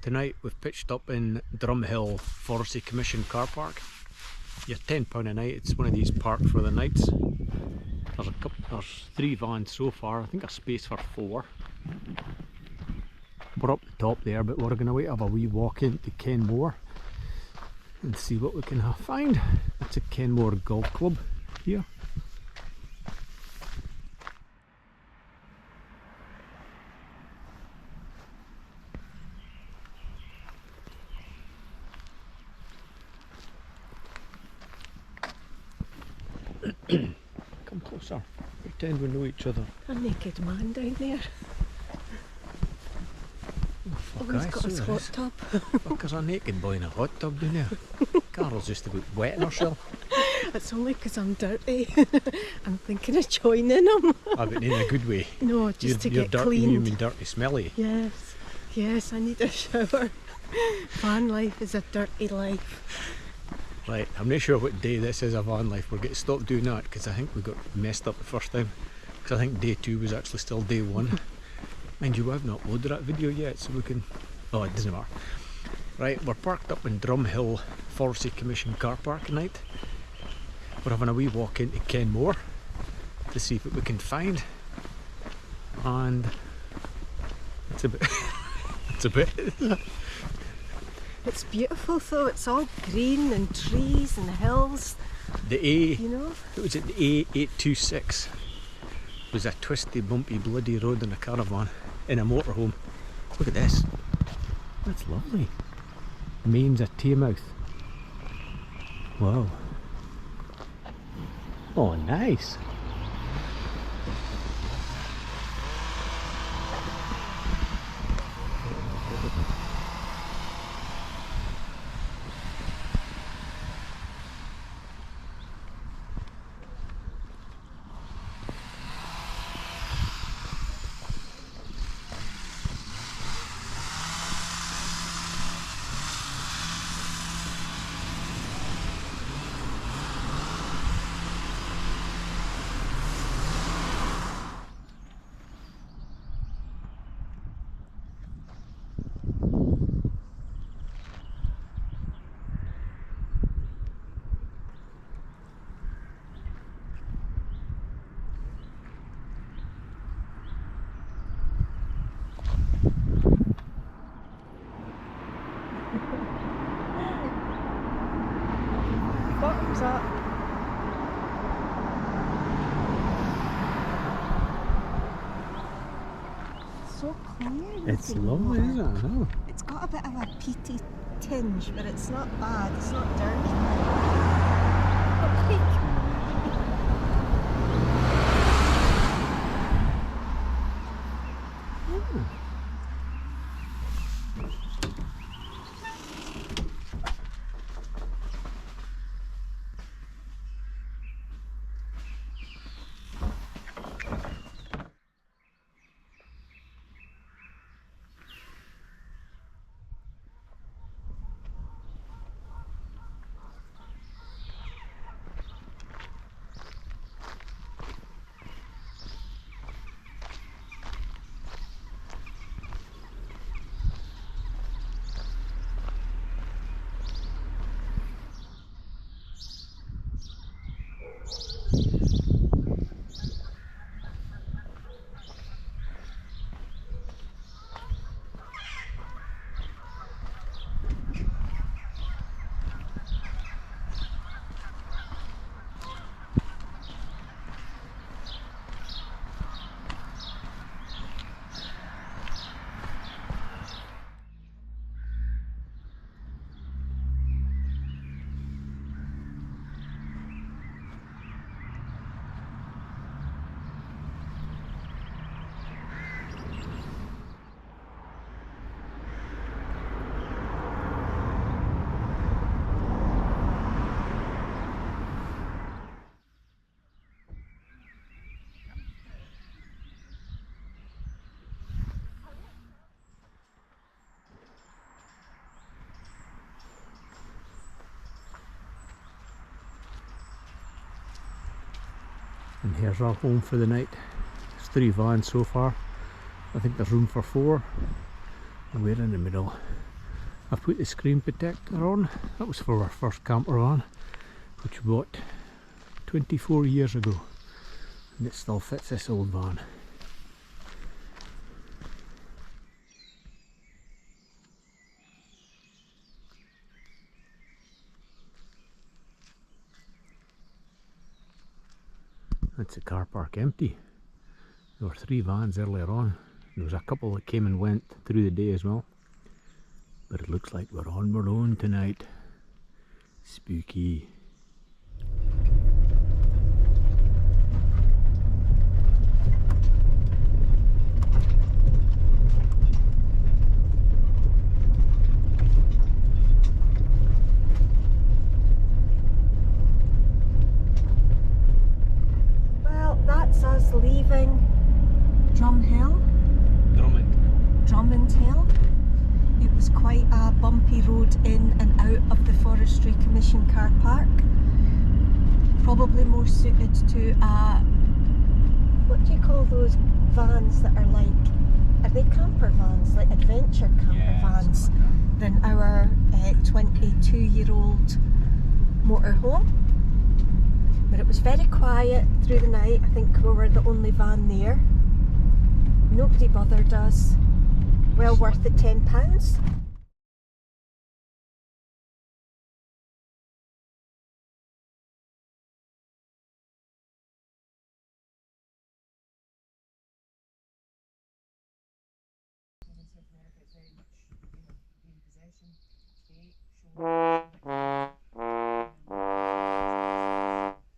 Tonight we've pitched up in Drumhill Forestry Commission car park. You're £10 a night. It's one of these park for the nights. There's 3 vans so far. I think there's space for 4. We're up the top there, but we're going to have a wee walk into Kenmore and see what we can find. That's a Kenmore golf club here. Come closer. Pretend we know each other. A naked man down there. Oh, he's got his hot tub. Fuck, there's a naked boy in a hot tub down there. Carol's just about wetting herself. It's only because I'm dirty. I'm thinking of joining him. But in a good way. No, just to you're get dirty, cleaned. You mean dirty, smelly? Yes, yes, I need a shower. Van life is a dirty life. Right, I'm not sure what day this is of van life. We're going to stop doing that because I think we got messed up the first time. Because I think day 2 was actually still day 1. Mind you, I've not uploaded that video yet, so we can... Oh, it doesn't matter. Right, we're parked up in Drumhill Forestry Commission car park tonight. We're having a wee walk into Kenmore to see what we can find. And... it's a bit... it's a bit... It's beautiful though, it's all green and trees and hills. The A... you know? It was at the A826. It was a twisty, bumpy, bloody road in a caravan in a motorhome. Look at this. That's lovely. Maine's a Taymouth. Wow. Oh, nice. Bottoms up. So clear. It's lovely, isn't it? I know. It's got a bit of a peaty tinge, but it's not bad. It's not dirty. And here's our home for the night. There's 3 vans so far. I think there's room for 4. And we're in the middle. I've put the screen protector on. That was for our first camper van, which we bought 24 years ago, and it still fits this old van. That's the car park empty. There were 3 vans earlier on. There was a couple that came and went through the day as well. But it looks like we're on our own tonight. Spooky. Well, that's us leaving Drummond Hill. It was quite a bumpy road in and out of the Forestry Commission car park. Probably more suited to what do you call those vans that are like, are they camper vans, like adventure camper vans, than our 22-year-old motorhome. But it was very quiet through the night. I think we were the only van there. Nobody bothered us. Well worth the £10.